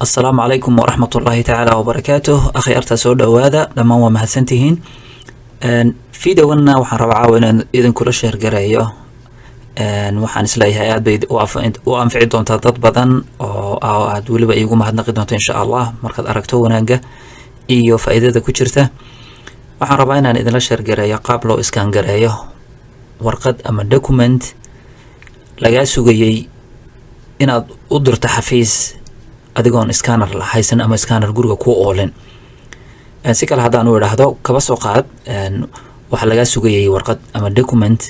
السلام عليكم ورحمة الله تعالى وبركاته. أخي أرتا سودا وهذا لما هو مهسنتهين في دولنا وحن ربعاونا إذن كل شهر قرايو waxaan isleeyahay aad bay u anfici doontaa dad badan oo aad weliba iigu mahadnaqi doonto insha allah markaad aragto wanaagga iyo faa'iidada ku jirta. waxaan rabaa inaan idinla sheergareeyo qaab loo iskaan gareeyo warqad ama document lagaa sugayay inaad u dirto xafiis adigoon scanner haysan ama scanner guriga ku oolin. si kale haddaan u idhaahdo kaba soo qaad waxa lagaa sugayay warqad ama document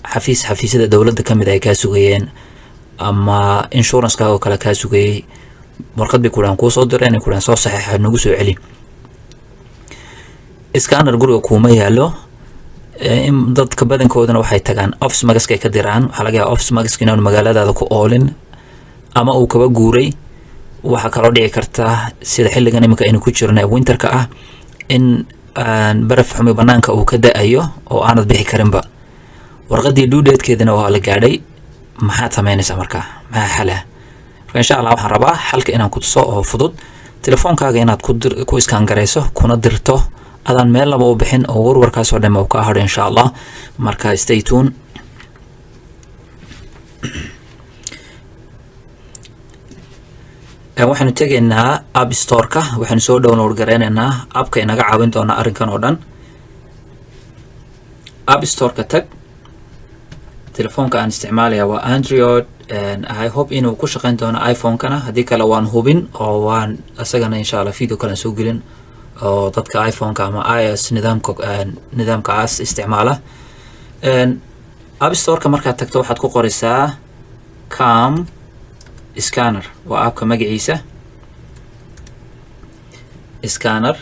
xafiisyada dowladda ka mid ay kaa sugayeen ama insurance-ka oo kale kaa sugayay warqad bay kudhaan kuu soo direen kudhaan soo saxiixa nagu soo celi. scanner guriga kuuma yaalo. dadka badankoodana waxay tagaan office magaskay ka diraan. waxaa laga yaabaa office magaska inaan magaaladaada ku oolin ama uu kaba guuray. waxaa kaloo dhici karta sida xilligan iminka aynu ku jirno ee winterka ah in baraf xumi banaanka uu ka da-ayo oo aanad bixi karinba. warqadii duudeedkeedana waa la gaadhay. maxaad samaynaysaa markaa? maxaa xala? marka insha allah waxaan rabaa xalka inaan ku tuso oo fudud. telefoonkaaga inaad ku iskaan garayso kuna dirto adaan meel laba u bixin oo warwarkaasoo dhan uu ka hadho insha allah. marka stay tuned. waxaanu tegaynaa app store-ka. waxaanu soo download gareynaynaa appka inaga caawin doona arrinkan oo dhan. app store-ka tag. telefoonka aan isticmaalaya waa Android. I hope inuu ku shaqeyn doono iPhone-kana. haddii kale waan hubin oo waan asagana insha allah video kale soo gelin oo dadka iPhone-ka ama iOS nidaamkaas isticmaala. app store-ka markaad tagto waxaad ku qoraysaa cam scanner. waa appka magaciisa scanner.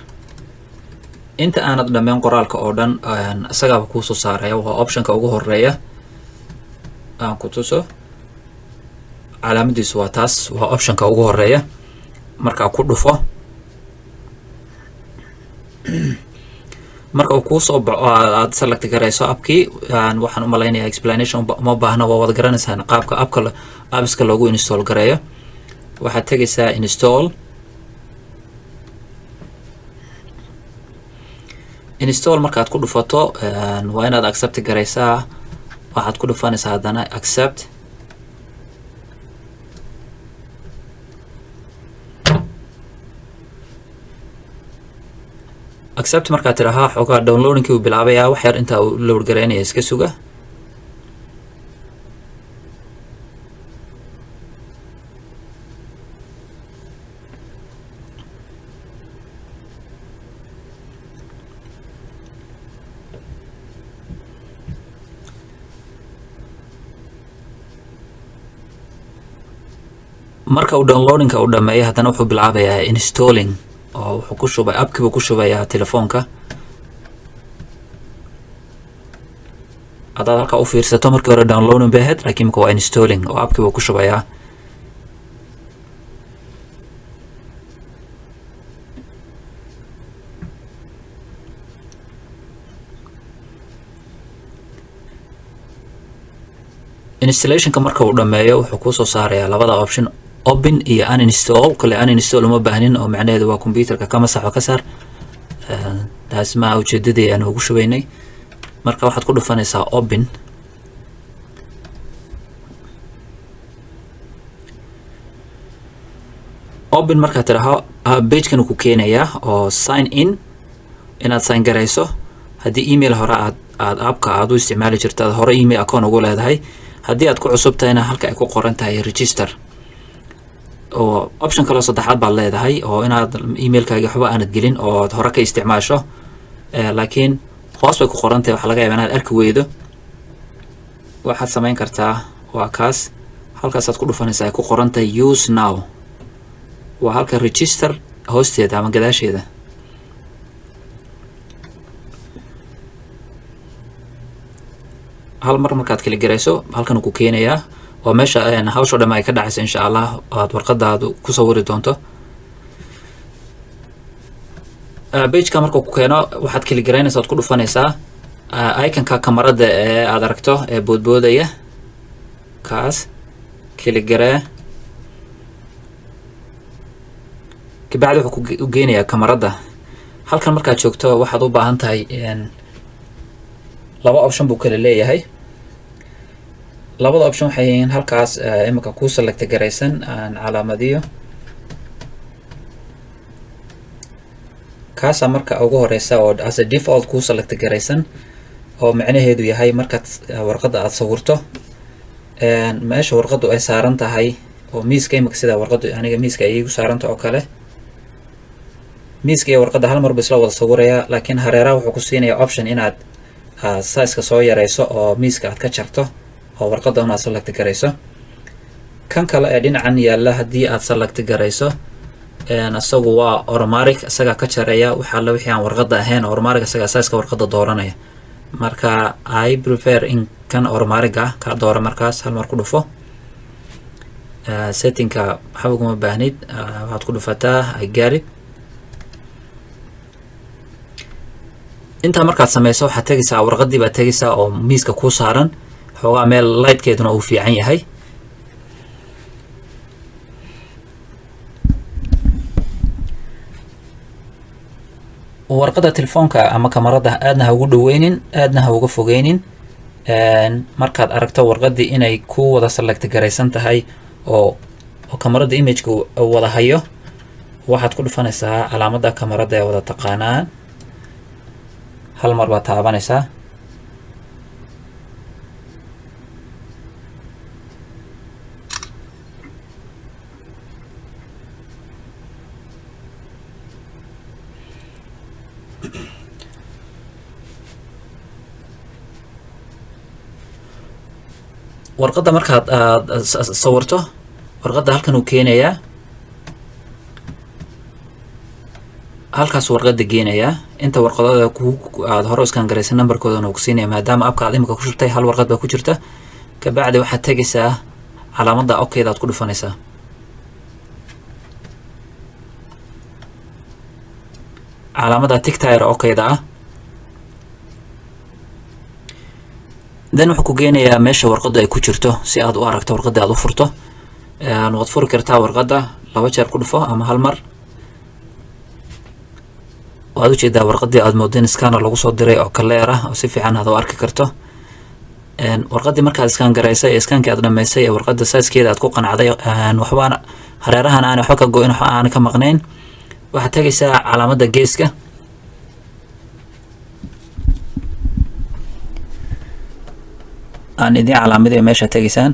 inta aanad dhammeyn qoraalka oo dhan isagaaba kuu soo saaraya. waa optionka ugu horeeya aan ku tuso. calaamadiisu waa taas. waa optionka ugu horeeya. markaa ku dhufo marka uu kuu soo baxo aad select garayso appkii. waxaan u malaynayaa explanation ma baahna. waa wada garanaysaan qaabka appska loogu install gareeyo. waxaad tegaysaa install. markaad ku dhufato waa inaad accept garaysaa. waxaad ku dhufanaysaa haddana accept. markaad tirahaa xoogaa downloadingkii uu bilaabayaa. wax yar intaa uu load gareynaya iska suga. marka uu downloadingka uu dhameeyo haddana wuxuu bilaabayaa installing oo wuxuu ku shubay appkiibu ku shubayaa telefoonka. haddaad halkaa u fiirsato markii hore downloading bay ahayd laakiin imika waa installing oo appkiibu ku shubayaa. installationka marka uu dhameeyo wuxuu kuu soo saarayaa labada option open iyo uninstall. kale uninstall uma baahnin oo macnaheedu waa computerka ka masaxo ka saar. taas ma ujeedadii aan ugu shubaynay. marka waxaad ku dhufanaysaa open. markaad tiraho page-kan ku keenayaa oo sign in inaad sign garayso. haddii email hore aad appka aad u isticmaali jirta hore email account ugu leedahay. haddii aad ku cusub tahayna halka ay ku qoran tahay register oo option kale saddexaad baad leedahay oo inaad emailkaaga waxba aanad gelin oo aad hore ka isticmaasho. laakiin hoos bay ku qoran tahay. waxaa laga yaabaa inaad arki weydo. waxaad samayn kartaa waa kaas. halkaasaad ku dhufanaysaa ay ku qoran tahay use now. waa halka register hoosteeda ama gadaasheeda. hal mar markaad kala garayso halkan uu ku keenayaa. waa meesha hawsha dhamma ay ka dhacaysa insha allah aad warqadaadu ku sawiri doonto. page-ka markuu ku keeno waxaad kala garaynaysaa. aad ku dhufanaysaa iconka kamarada ee aad aragto ee boodboodaya kaas. kala garee kabacdi wuxuu ku geynayaa kamarada. halkan markaad joogto waxaad u baahan tahay laba option buu kala leeyahay. labada option waxay yihiin halkaas imika kuu select garaysan aan calaamadiyo. kaasa marka ugu horeysa oo as a default kuu select garaysan oo macnaheedu yahay markaad warqadda aad sawirto meesha warqaddu ay saaran tahay oo miiska imika sida warqaddu aniga miiska ay igu saaranta oo kale. miiska iyo warqadda hal mar buu isla wada sawirayaa, laakiin hareeraha wuxuu ku siinayaa option inaad size-ka soo yareyso oo miiska aad ka jarto oo warqadda unaad select garayso. kan kale ee dhinacan yaalla haddii aad select garayso isagu waa automatic, isagaa ka jareeya waxa alla wixii aan warqadda ahayn. automatic isagaa size-ka warqadda dooranaya. marka I prefer in kan automatic ah ka dooro markaas hal mar ku dhufo. settingka waxa uguma baahnid, waxaad ku dhufataa I get it. intaa markaad sameyso waxaad tegaysaa warqaddii baad tegaysaa oo miiska kuu saaran, xoogaa meel lightkeeduna uu fiican yahay. warqadda telefoonka ama kamarada aadna ha ugu dhaweynin aadna ha uga fogeynin. markaad aragto warqaddii inay ku wada select garaysan tahay oo kamarada imageka wada hayo, waxaad ku dhufanaysaa calaamadda kamarada ee wada taqaanaa. hal mar baad taabanaysaa. warqadda markaad sawirto warqadda halkan uu keenayaa, halkaas warqadda geenayaa. inta warqadooda aad hore iskaan garaysa numberkoodana uu ku siinaya maadaama abka aad imika ku shirtay hal warqad baa ku jirta. kabacdi waxaad tegaysaa calaamadda okeyda aad ku dhufanaysaa. calaamadda tictire okeyda ah. then wuxuu ku geenayaa meesha warqadda ay ku jirto si aad u aragto warqadda aad u furto. waad furi kartaa warqadda 2 jeer ku dhufo ama hal mar. waad u jeedaa warqaddii aad moodeen scanner lagu soo diray oo clear ah oo si fiican aad u arki karto. warqaddii markaad scan garaysay ee scankii aad dhameysay ee warqadda size-keeda aad ku qanacday, waxbaan hareerahan aan waxba ka go'in, waxba aan ka maqnayn, waxaad tegaysaa calaamadda geeska. aan idin calaamadiyo meesha tegaysaan.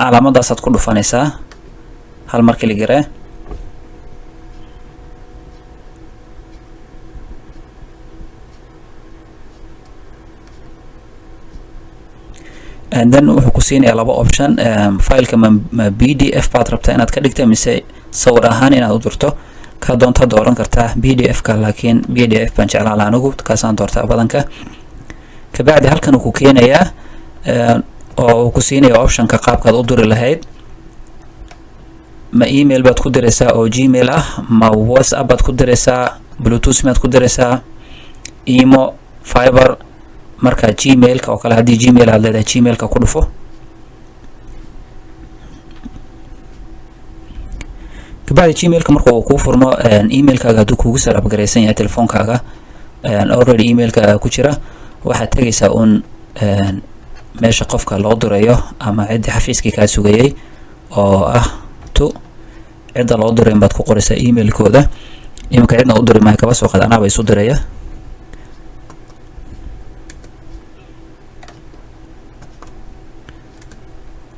calaamadaasaad ku dhufanaysaa hal mar kali garee. and then wuxuu ku siinayaa laba option. fileka ma PDF baad rabtaa inaad ka dhigta mise sawir ahaan inaad u dirto. ka doonta dooran kartaa PDF-ka, laakiin PDF baan jeclaan lahaa anigu, kaasaan doortaa badanka. kabacdi halkan uu ku keenayaa oo uu ku siinaya optionka qaabkaad u diri lahayd. ma email baad ku diraysaa oo Gmail ah, ma WhatsApp baad ku diraysaa, Bluetooth baad ku diraysaa, imo, Fiber. marka Gmail-ka oo kale haddii Gmail aad leedahay Gmail-ka ku dhufo. kabacdi Gmail-ka marka uu kuu furmo, email-kaaga hadduu kugu set up garaysan yahay telefoonkaaga, already email-ka ku jira, waxaad tegaysaa uun meesha qofka loo dirayo ama ciddii xafiiskii kaa sugayay oo ah cidda loo diray baad ku qoraysaa email-kooda. imika cidna u diri maayo, kaba soo qaad anaaba isu diraya.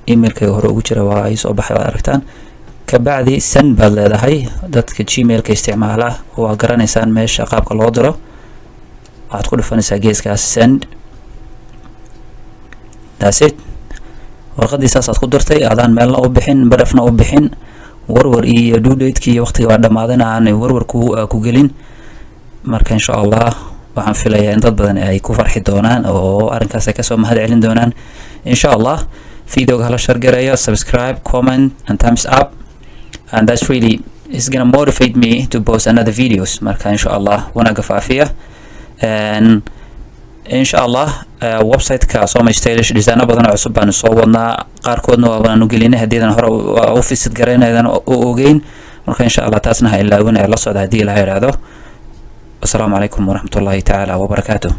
email-kayga hore ugu jira waa ay soo baxay, waad aragtaan. kabacdi send baad leedahay. dadka Gmail-ka isticmaala waa garanaysaan meesha qaabka loo diro. waxaad ku dhufanaysaa geeskaas send. that's it. warqaddii saasaad ku dirtay, adaan meelna u bixin, barafna u bixin, warwar iyo due date-kii iyo waqtiga waa dhammaadayna aanay warwar ku gelin. marka insha Allah waxaan filayaa in dad badan ay ku farxi doonaan oo arrinkaas ay kasoo mahad celin doonaan insha Allah. videoga hala share gareeyo, subscribe, comment and thumbs up, and that's really is gonna motivate me to post another videos. marka insha Allah wanaaga faafiya. insha allah website-ka Soma Stylish design badan oo cusub baan soo wadnaa qaarkoodna waan u gelinay haddii hore u visit gareenaydan oo ogeyn marka insha allah taasna ha ilaawin la socda hadii la yiraahdo. Assalamu alaykum wa rahmatullahi ta'ala wa barakatuh.